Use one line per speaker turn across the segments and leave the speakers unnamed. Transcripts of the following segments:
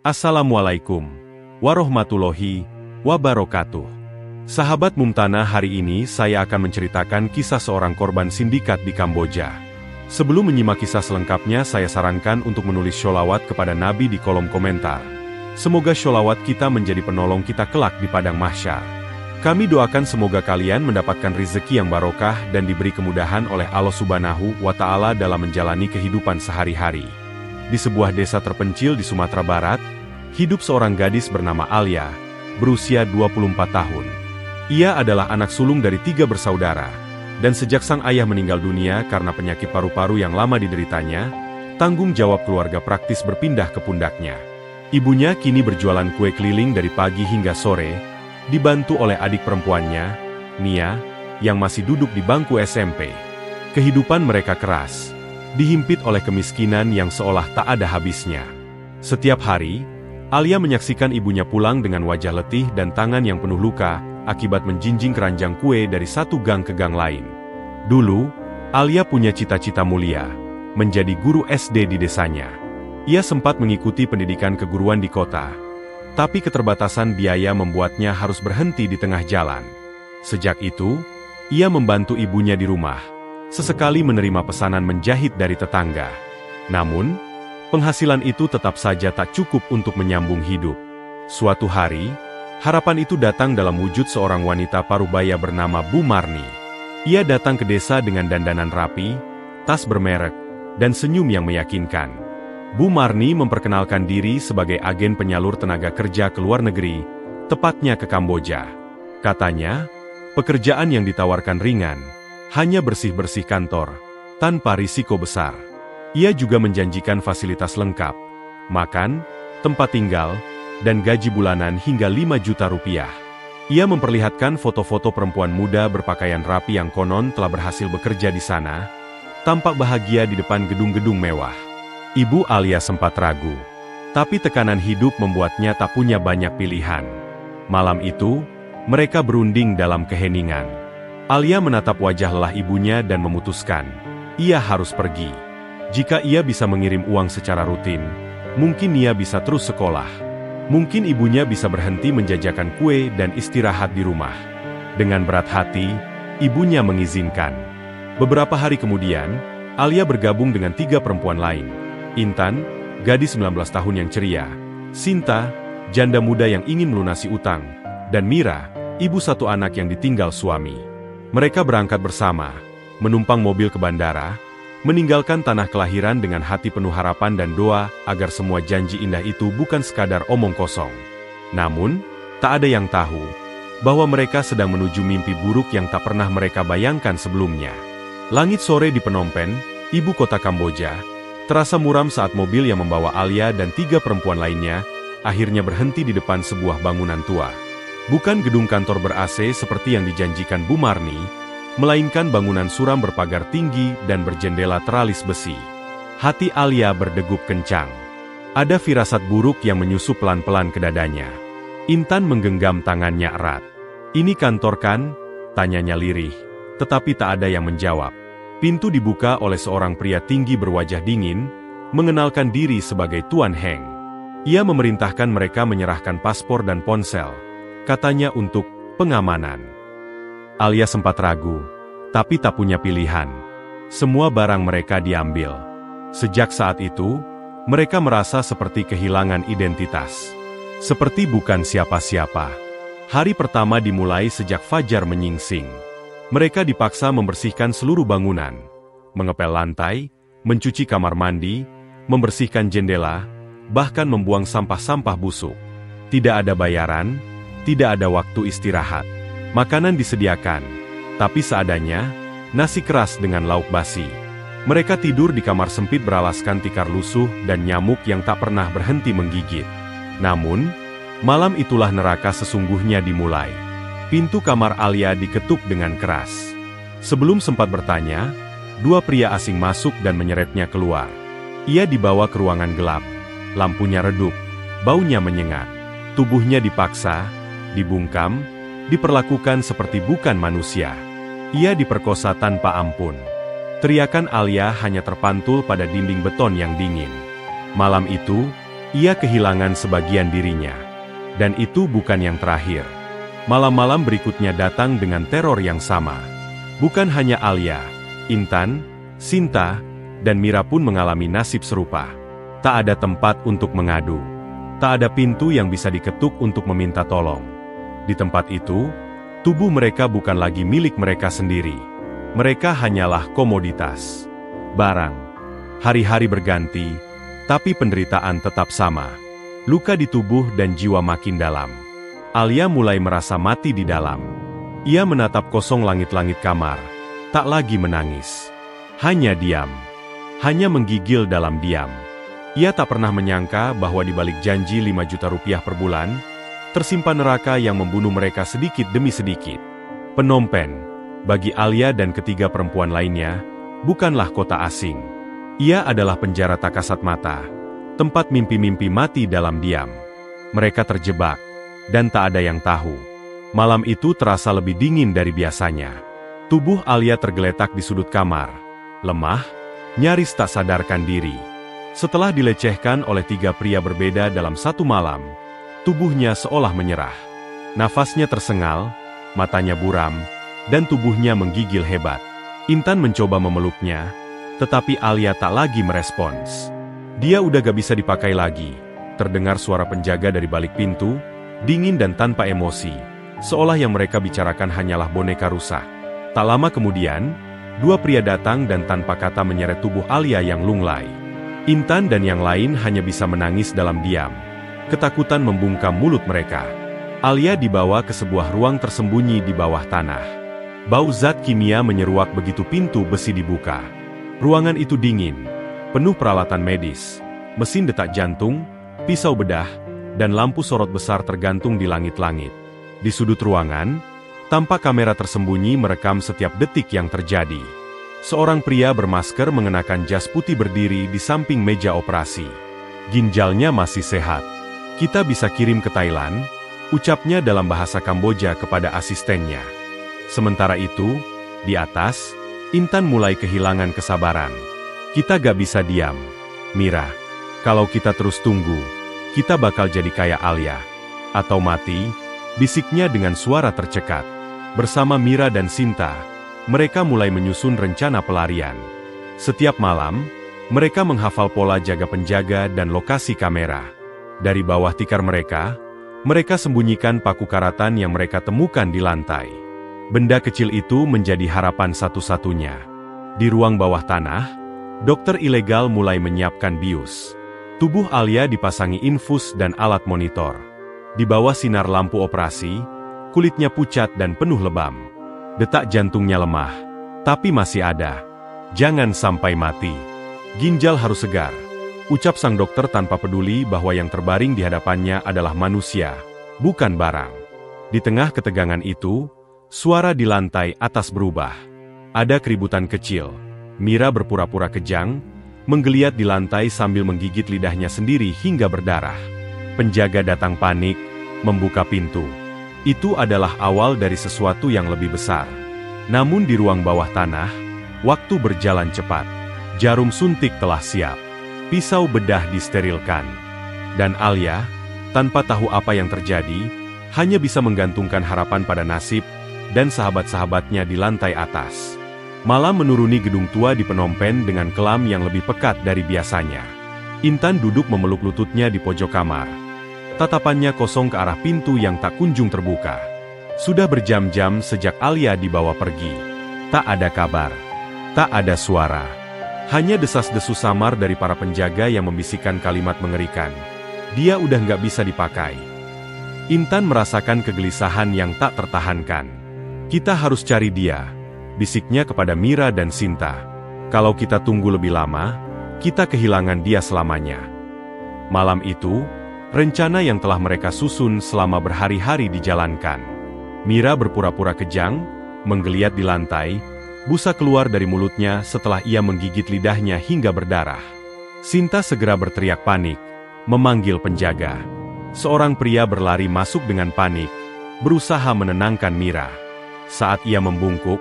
Assalamualaikum warahmatullahi wabarakatuh. Sahabat Mumtana, hari ini saya akan menceritakan kisah seorang korban sindikat di Kamboja. Sebelum menyimak kisah selengkapnya, saya sarankan untuk menulis sholawat kepada Nabi di kolom komentar. Semoga sholawat kita menjadi penolong kita kelak di padang mahsyar. Kami doakan semoga kalian mendapatkan rezeki yang barokah dan diberi kemudahan oleh Allah Subhanahu wa Ta'ala dalam menjalani kehidupan sehari-hari. Di sebuah desa terpencil di Sumatera Barat, hidup seorang gadis bernama Alia, berusia 24 tahun. Ia adalah anak sulung dari 3 bersaudara, dan sejak sang ayah meninggal dunia karena penyakit paru-paru yang lama dideritanya, tanggung jawab keluarga praktis berpindah ke pundaknya. Ibunya kini berjualan kue keliling dari pagi hingga sore, dibantu oleh adik perempuannya, Nia, yang masih duduk di bangku SMP. Kehidupan mereka keras, dihimpit oleh kemiskinan yang seolah tak ada habisnya. Setiap hari, Alia menyaksikan ibunya pulang dengan wajah letih dan tangan yang penuh luka akibat menjinjing keranjang kue dari satu gang ke gang lain. Dulu, Alia punya cita-cita mulia, menjadi guru SD di desanya. Ia sempat mengikuti pendidikan keguruan di kota, tapi keterbatasan biaya membuatnya harus berhenti di tengah jalan. Sejak itu, ia membantu ibunya di rumah, sesekali menerima pesanan menjahit dari tetangga. Namun, penghasilan itu tetap saja tak cukup untuk menyambung hidup. Suatu hari, harapan itu datang dalam wujud seorang wanita parubaya bernama Bu Marni. Ia datang ke desa dengan dandanan rapi, tas bermerek, dan senyum yang meyakinkan. Bu Marni memperkenalkan diri sebagai agen penyalur tenaga kerja ke luar negeri, tepatnya ke Kamboja. Katanya, pekerjaan yang ditawarkan ringan, hanya bersih-bersih kantor, tanpa risiko besar. Ia juga menjanjikan fasilitas lengkap, makan, tempat tinggal, dan gaji bulanan hingga 5 juta rupiah. Ia memperlihatkan foto-foto perempuan muda berpakaian rapi yang konon telah berhasil bekerja di sana, tampak bahagia di depan gedung-gedung mewah. Ibu Alia sempat ragu, tapi tekanan hidup membuatnya tak punya banyak pilihan. Malam itu, mereka berunding dalam keheningan. Alia menatap wajah lelah ibunya dan memutuskan, ia harus pergi. Jika ia bisa mengirim uang secara rutin, mungkin ia bisa terus sekolah. Mungkin ibunya bisa berhenti menjajakan kue dan istirahat di rumah. Dengan berat hati, ibunya mengizinkan. Beberapa hari kemudian, Alia bergabung dengan 3 perempuan lain. Intan, gadis 19 tahun yang ceria. Sinta, janda muda yang ingin melunasi utang. Dan Mira, ibu 1 anak yang ditinggal suami. Mereka berangkat bersama, menumpang mobil ke bandara, meninggalkan tanah kelahiran dengan hati penuh harapan dan doa agar semua janji indah itu bukan sekadar omong kosong. Namun, tak ada yang tahu bahwa mereka sedang menuju mimpi buruk yang tak pernah mereka bayangkan sebelumnya. Langit sore di Phnom Penh, ibu kota Kamboja, terasa muram saat mobil yang membawa Alia dan 3 perempuan lainnya akhirnya berhenti di depan sebuah bangunan tua. Bukan gedung kantor ber-AC seperti yang dijanjikan Bu Marni, melainkan bangunan suram berpagar tinggi dan berjendela teralis besi. Hati Alia berdegup kencang. Ada firasat buruk yang menyusup pelan-pelan ke dadanya. Intan menggenggam tangannya erat. "Ini kantor kan?" tanyanya lirih, tetapi tak ada yang menjawab. Pintu dibuka oleh seorang pria tinggi berwajah dingin, mengenalkan diri sebagai Tuan Heng. Ia memerintahkan mereka menyerahkan paspor dan ponsel, katanya untuk pengamanan. Alia sempat ragu, tapi tak punya pilihan. Semua barang mereka diambil. Sejak saat itu, mereka merasa seperti kehilangan identitas. Seperti bukan siapa-siapa. Hari pertama dimulai sejak fajar menyingsing. Mereka dipaksa membersihkan seluruh bangunan, mengepel lantai, mencuci kamar mandi, membersihkan jendela, bahkan membuang sampah-sampah busuk. Tidak ada bayaran, tidak ada waktu istirahat. Makanan disediakan, tapi seadanya, nasi keras dengan lauk basi. Mereka tidur di kamar sempit beralaskan tikar lusuh dan nyamuk yang tak pernah berhenti menggigit. Namun, malam itulah neraka sesungguhnya dimulai. Pintu kamar Alia diketuk dengan keras. Sebelum sempat bertanya, 2 pria asing masuk dan menyeretnya keluar. Ia dibawa ke ruangan gelap. Lampunya redup, baunya menyengat. Tubuhnya dipaksa, dibungkam, diperlakukan seperti bukan manusia. Ia diperkosa tanpa ampun. Teriakan Alia hanya terpantul pada dinding beton yang dingin. Malam itu, ia kehilangan sebagian dirinya. Dan itu bukan yang terakhir. Malam-malam berikutnya datang dengan teror yang sama. Bukan hanya Alia, Intan, Sinta, dan Mira pun mengalami nasib serupa. Tak ada tempat untuk mengadu. Tak ada pintu yang bisa diketuk untuk meminta tolong. Di tempat itu, tubuh mereka bukan lagi milik mereka sendiri. Mereka hanyalah komoditas. Barang. Hari-hari berganti, tapi penderitaan tetap sama. Luka di tubuh dan jiwa makin dalam. Alia mulai merasa mati di dalam. Ia menatap kosong langit-langit kamar. Tak lagi menangis. Hanya diam. Hanya menggigil dalam diam. Ia tak pernah menyangka bahwa di balik janji 5 juta rupiah per bulan, tersimpan neraka yang membunuh mereka sedikit demi sedikit. Phnom Penh, bagi Alia dan ketiga perempuan lainnya, bukanlah kota asing. Ia adalah penjara tak kasat mata, tempat mimpi-mimpi mati dalam diam. Mereka terjebak, dan tak ada yang tahu. Malam itu terasa lebih dingin dari biasanya. Tubuh Alia tergeletak di sudut kamar, lemah, nyaris tak sadarkan diri. Setelah dilecehkan oleh 3 pria berbeda dalam satu malam, tubuhnya seolah menyerah. Nafasnya tersengal, matanya buram, dan tubuhnya menggigil hebat. Intan mencoba memeluknya, tetapi Alia tak lagi merespons. Dia udah gak bisa dipakai lagi. Terdengar suara penjaga dari balik pintu, dingin dan tanpa emosi, seolah yang mereka bicarakan hanyalah boneka rusak. Tak lama kemudian, 2 pria datang dan tanpa kata menyeret tubuh Alia yang lunglai. Intan dan yang lain hanya bisa menangis dalam diam. Ketakutan membungkam mulut mereka. Alia dibawa ke sebuah ruang tersembunyi di bawah tanah. Bau zat kimia menyeruak begitu pintu besi dibuka. Ruangan itu dingin, penuh peralatan medis, mesin detak jantung, pisau bedah, dan lampu sorot besar tergantung di langit-langit. Di sudut ruangan, tampak kamera tersembunyi merekam setiap detik yang terjadi. Seorang pria bermasker mengenakan jas putih berdiri di samping meja operasi. Ginjalnya masih sehat. Kita bisa kirim ke Thailand, ucapnya dalam bahasa Kamboja kepada asistennya. Sementara itu, di atas, Intan mulai kehilangan kesabaran. Kita gak bisa diam. Mira, kalau kita terus tunggu, kita bakal jadi kayak Alia. Atau mati, bisiknya dengan suara tercekat. Bersama Mira dan Sinta, mereka mulai menyusun rencana pelarian. Setiap malam, mereka menghafal pola jaga penjaga dan lokasi kamera. Dari bawah tikar mereka sembunyikan paku karatan yang mereka temukan di lantai. Benda kecil itu menjadi harapan satu-satunya. Di ruang bawah tanah, dokter ilegal mulai menyiapkan bius. Tubuh Alia dipasangi infus dan alat monitor. Di bawah sinar lampu operasi, kulitnya pucat dan penuh lebam. Detak jantungnya lemah, tapi masih ada. Jangan sampai mati. Ginjal harus segar, ucap sang dokter tanpa peduli bahwa yang terbaring di hadapannya adalah manusia, bukan barang. Di tengah ketegangan itu, suara di lantai atas berubah. Ada keributan kecil. Mira berpura-pura kejang, menggeliat di lantai sambil menggigit lidahnya sendiri hingga berdarah. Penjaga datang panik, membuka pintu. Itu adalah awal dari sesuatu yang lebih besar. Namun di ruang bawah tanah, waktu berjalan cepat. Jarum suntik telah siap. Pisau bedah disterilkan. Dan Alia, tanpa tahu apa yang terjadi, hanya bisa menggantungkan harapan pada nasib dan sahabat-sahabatnya di lantai atas. Malam menuruni gedung tua di Phnom Penh dengan kelam yang lebih pekat dari biasanya. Intan duduk memeluk lututnya di pojok kamar. Tatapannya kosong ke arah pintu yang tak kunjung terbuka. Sudah berjam-jam sejak Alia dibawa pergi. Tak ada kabar. Tak ada suara. Hanya desas-desus samar dari para penjaga yang membisikkan kalimat mengerikan. Dia udah nggak bisa dipakai. Intan merasakan kegelisahan yang tak tertahankan. Kita harus cari dia, bisiknya kepada Mira dan Sinta. Kalau kita tunggu lebih lama, kita kehilangan dia selamanya. Malam itu, rencana yang telah mereka susun selama berhari-hari dijalankan. Mira berpura-pura kejang, menggeliat di lantai, busa keluar dari mulutnya setelah ia menggigit lidahnya hingga berdarah. Sinta segera berteriak panik, memanggil penjaga. Seorang pria berlari masuk dengan panik, berusaha menenangkan Mira. Saat ia membungkuk,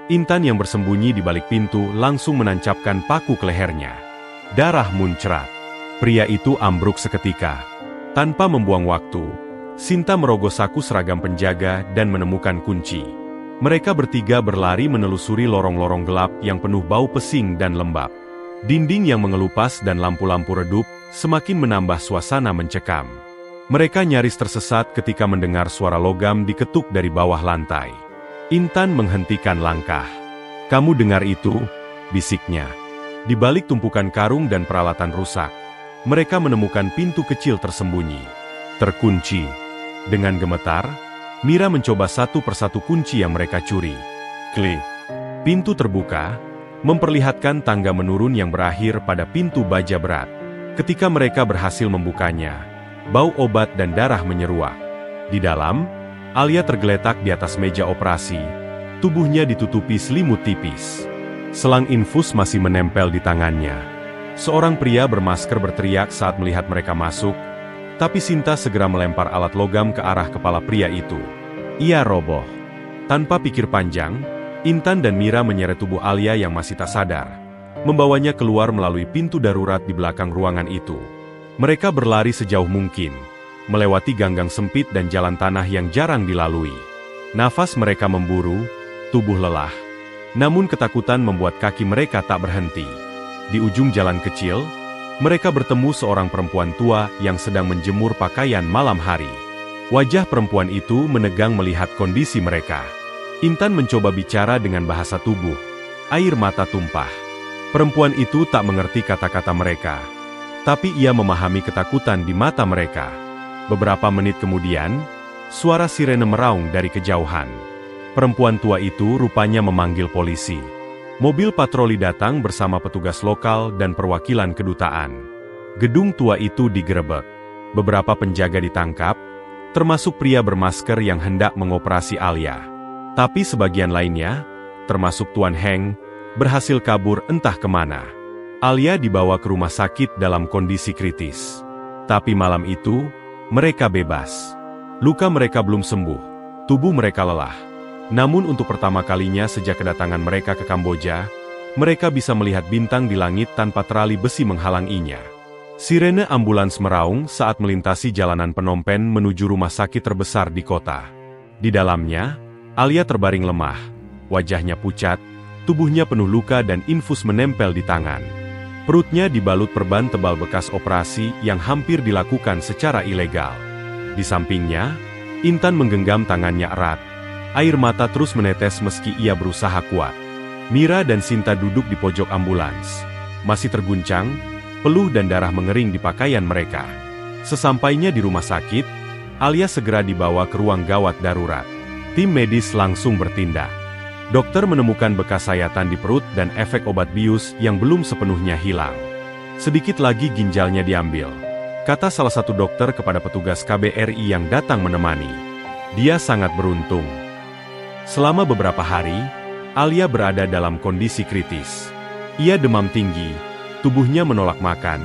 Intan yang bersembunyi di balik pintu langsung menancapkan paku ke lehernya. Darah muncrat. Pria itu ambruk seketika. Tanpa membuang waktu, Sinta merogoh saku seragam penjaga dan menemukan kunci. Mereka bertiga berlari menelusuri lorong-lorong gelap yang penuh bau pesing dan lembab. Dinding yang mengelupas dan lampu-lampu redup semakin menambah suasana mencekam. Mereka nyaris tersesat ketika mendengar suara logam diketuk dari bawah lantai. Intan menghentikan langkah. "Kamu dengar itu?" bisiknya. Di balik tumpukan karung dan peralatan rusak, mereka menemukan pintu kecil tersembunyi. Terkunci. Dengan gemetar, Mira mencoba satu persatu kunci yang mereka curi. Klik. Pintu terbuka, memperlihatkan tangga menurun yang berakhir pada pintu baja berat. Ketika mereka berhasil membukanya, bau obat dan darah menyeruak. Di dalam, Alia tergeletak di atas meja operasi, tubuhnya ditutupi selimut tipis. Selang infus masih menempel di tangannya. Seorang pria bermasker berteriak saat melihat mereka masuk, tapi Sinta segera melempar alat logam ke arah kepala pria itu. Ia roboh. Tanpa pikir panjang, Intan dan Mira menyeret tubuh Alia yang masih tak sadar, membawanya keluar melalui pintu darurat di belakang ruangan itu. Mereka berlari sejauh mungkin, melewati ganggang sempit dan jalan tanah yang jarang dilalui. Nafas mereka memburu, tubuh lelah. Namun ketakutan membuat kaki mereka tak berhenti. Di ujung jalan kecil, mereka bertemu seorang perempuan tua yang sedang menjemur pakaian malam hari. Wajah perempuan itu menegang melihat kondisi mereka. Intan mencoba bicara dengan bahasa tubuh. Air mata tumpah. Perempuan itu tak mengerti kata-kata mereka. Tapi ia memahami ketakutan di mata mereka. Beberapa menit kemudian, suara sirene meraung dari kejauhan. Perempuan tua itu rupanya memanggil polisi. Mobil patroli datang bersama petugas lokal dan perwakilan kedutaan. Gedung tua itu digerebek. Beberapa penjaga ditangkap, termasuk pria bermasker yang hendak mengoperasi Alia. Tapi sebagian lainnya, termasuk Tuan Heng, berhasil kabur entah kemana. Alia dibawa ke rumah sakit dalam kondisi kritis. Tapi malam itu, mereka bebas. Luka mereka belum sembuh, tubuh mereka lelah. Namun untuk pertama kalinya sejak kedatangan mereka ke Kamboja, mereka bisa melihat bintang di langit tanpa terali besi menghalanginya. Sirene ambulans meraung saat melintasi jalanan Phnom Penh menuju rumah sakit terbesar di kota. Di dalamnya, Alia terbaring lemah, wajahnya pucat, tubuhnya penuh luka dan infus menempel di tangan. Perutnya dibalut perban tebal bekas operasi yang hampir dilakukan secara ilegal. Di sampingnya, Intan menggenggam tangannya erat. Air mata terus menetes meski ia berusaha kuat. Mira dan Sinta duduk di pojok ambulans. Masih terguncang, peluh dan darah mengering di pakaian mereka. Sesampainya di rumah sakit, Alia segera dibawa ke ruang gawat darurat. Tim medis langsung bertindak. Dokter menemukan bekas sayatan di perut dan efek obat bius yang belum sepenuhnya hilang. Sedikit lagi ginjalnya diambil, kata salah satu dokter kepada petugas KBRI yang datang menemani. Dia sangat beruntung. Selama beberapa hari, Alia berada dalam kondisi kritis. Ia demam tinggi, tubuhnya menolak makan,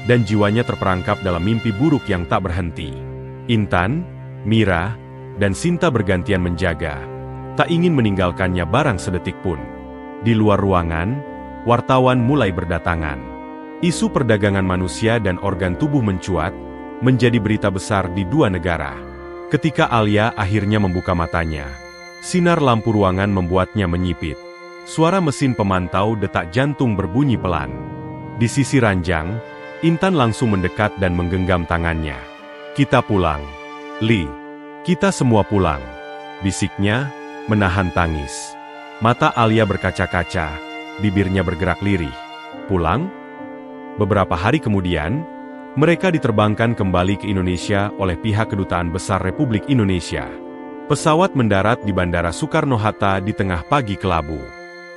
dan jiwanya terperangkap dalam mimpi buruk yang tak berhenti. Intan, Mira, dan Sinta bergantian menjaga, tak ingin meninggalkannya barang sedetik pun. Di luar ruangan, wartawan mulai berdatangan. Isu perdagangan manusia dan organ tubuh mencuat, menjadi berita besar di dua negara. Ketika Alia akhirnya membuka matanya, sinar lampu ruangan membuatnya menyipit. Suara mesin pemantau detak jantung berbunyi pelan. Di sisi ranjang, Intan langsung mendekat dan menggenggam tangannya. "Kita pulang, Li. Kita semua pulang," bisiknya, menahan tangis. Mata Alia berkaca-kaca, bibirnya bergerak lirih. "Pulang?" Beberapa hari kemudian, mereka diterbangkan kembali ke Indonesia oleh pihak Kedutaan Besar Republik Indonesia. Pesawat mendarat di Bandara Soekarno-Hatta di tengah pagi kelabu.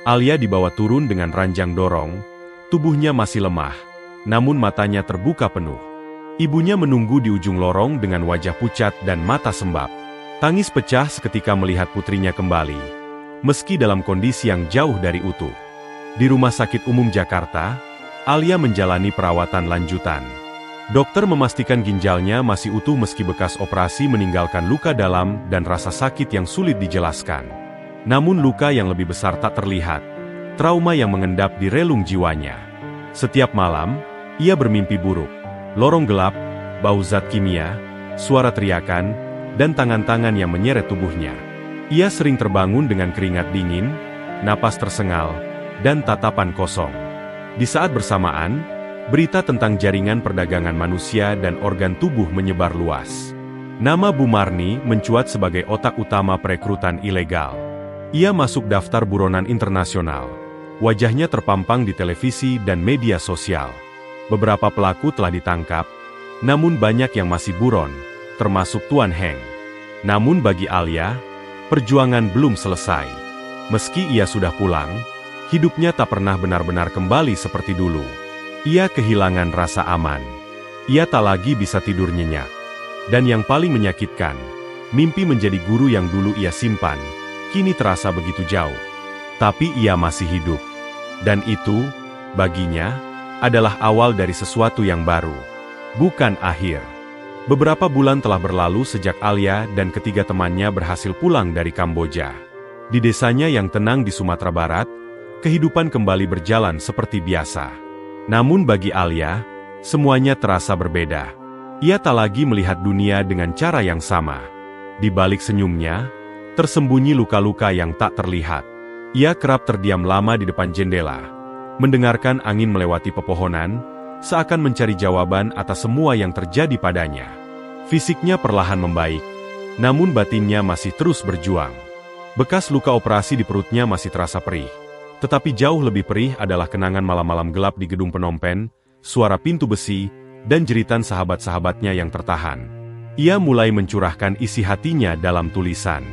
Alia dibawa turun dengan ranjang dorong, tubuhnya masih lemah, namun matanya terbuka penuh. Ibunya menunggu di ujung lorong dengan wajah pucat dan mata sembab. Tangis pecah seketika melihat putrinya kembali, meski dalam kondisi yang jauh dari utuh. Di Rumah Sakit Umum Jakarta, Alia menjalani perawatan lanjutan. Dokter memastikan ginjalnya masih utuh meski bekas operasi meninggalkan luka dalam dan rasa sakit yang sulit dijelaskan. Namun luka yang lebih besar tak terlihat, trauma yang mengendap di relung jiwanya. Setiap malam, ia bermimpi buruk. Lorong gelap, bau zat kimia, suara teriakan, dan tangan-tangan yang menyeret tubuhnya. Ia sering terbangun dengan keringat dingin, napas tersengal, dan tatapan kosong. Di saat bersamaan, berita tentang jaringan perdagangan manusia dan organ tubuh menyebar luas. Nama Bu Marni mencuat sebagai otak utama perekrutan ilegal. Ia masuk daftar buronan internasional. Wajahnya terpampang di televisi dan media sosial. Beberapa pelaku telah ditangkap, namun banyak yang masih buron, termasuk Tuan Heng. Namun bagi Alia, perjuangan belum selesai. Meski ia sudah pulang, hidupnya tak pernah benar-benar kembali seperti dulu. Ia kehilangan rasa aman. Ia tak lagi bisa tidur nyenyak. Dan yang paling menyakitkan, mimpi menjadi guru yang dulu ia simpan, kini terasa begitu jauh. Tapi ia masih hidup. Dan itu, baginya, adalah awal dari sesuatu yang baru. Bukan akhir. Beberapa bulan telah berlalu sejak Alia dan ketiga temannya berhasil pulang dari Kamboja. Di desanya yang tenang di Sumatera Barat, kehidupan kembali berjalan seperti biasa. Namun bagi Alia, semuanya terasa berbeda. Ia tak lagi melihat dunia dengan cara yang sama. Di balik senyumnya, tersembunyi luka-luka yang tak terlihat. Ia kerap terdiam lama di depan jendela, mendengarkan angin melewati pepohonan, seakan mencari jawaban atas semua yang terjadi padanya. Fisiknya perlahan membaik, namun batinnya masih terus berjuang. Bekas luka operasi di perutnya masih terasa perih. Tetapi jauh lebih perih adalah kenangan malam-malam gelap di gedung Phnom Penh, suara pintu besi, dan jeritan sahabat-sahabatnya yang tertahan. Ia mulai mencurahkan isi hatinya dalam tulisan.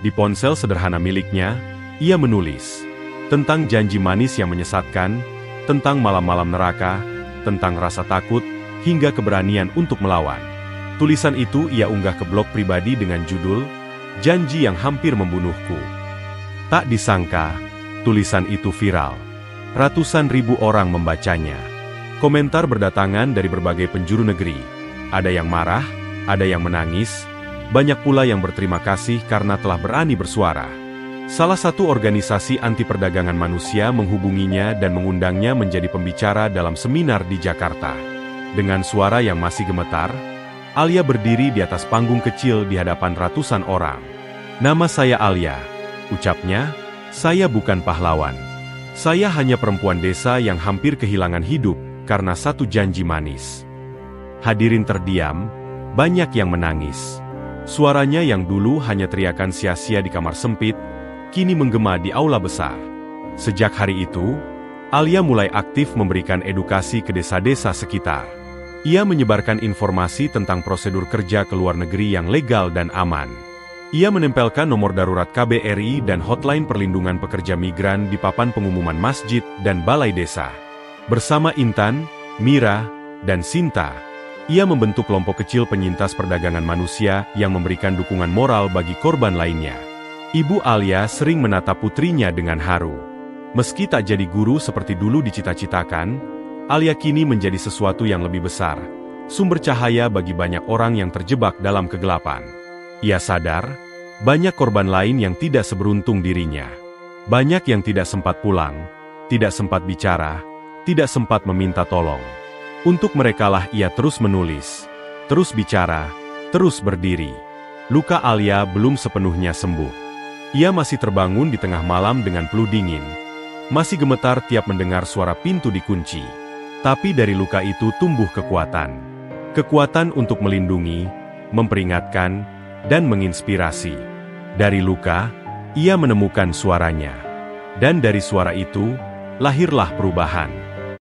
Di ponsel sederhana miliknya, ia menulis tentang janji manis yang menyesatkan, tentang malam-malam neraka, tentang rasa takut, hingga keberanian untuk melawan. Tulisan itu ia unggah ke blog pribadi dengan judul, "Janji yang Hampir Membunuhku." Tak disangka, tulisan itu viral. Ratusan ribu orang membacanya. Komentar berdatangan dari berbagai penjuru negeri. Ada yang marah, ada yang menangis, banyak pula yang berterima kasih karena telah berani bersuara. Salah satu organisasi anti perdagangan manusia menghubunginya dan mengundangnya menjadi pembicara dalam seminar di Jakarta. Dengan suara yang masih gemetar, Alia berdiri di atas panggung kecil di hadapan ratusan orang. "Nama saya Alia," ucapnya, "saya bukan pahlawan. Saya hanya perempuan desa yang hampir kehilangan hidup karena satu janji manis." Hadirin terdiam, banyak yang menangis. Suaranya yang dulu hanya teriakan sia-sia di kamar sempit, kini menggema di aula besar. Sejak hari itu, Alia mulai aktif memberikan edukasi ke desa-desa sekitar. Ia menyebarkan informasi tentang prosedur kerja ke luar negeri yang legal dan aman. Ia menempelkan nomor darurat KBRI dan hotline perlindungan pekerja migran di papan pengumuman masjid dan balai desa. Bersama Intan, Mira, dan Sinta, ia membentuk kelompok kecil penyintas perdagangan manusia yang memberikan dukungan moral bagi korban lainnya. Ibu Alia sering menatap putrinya dengan haru. Meski tak jadi guru seperti dulu dicita-citakan, Alia kini menjadi sesuatu yang lebih besar, sumber cahaya bagi banyak orang yang terjebak dalam kegelapan. Ia sadar, banyak korban lain yang tidak seberuntung dirinya. Banyak yang tidak sempat pulang, tidak sempat bicara, tidak sempat meminta tolong. Untuk merekalah ia terus menulis, terus bicara, terus berdiri. Luka Alia belum sepenuhnya sembuh. Ia masih terbangun di tengah malam dengan flu dingin, masih gemetar tiap mendengar suara pintu dikunci. Tapi dari luka itu tumbuh kekuatan. Kekuatan untuk melindungi, memperingatkan, dan menginspirasi. Dari luka, ia menemukan suaranya. Dan dari suara itu, lahirlah perubahan.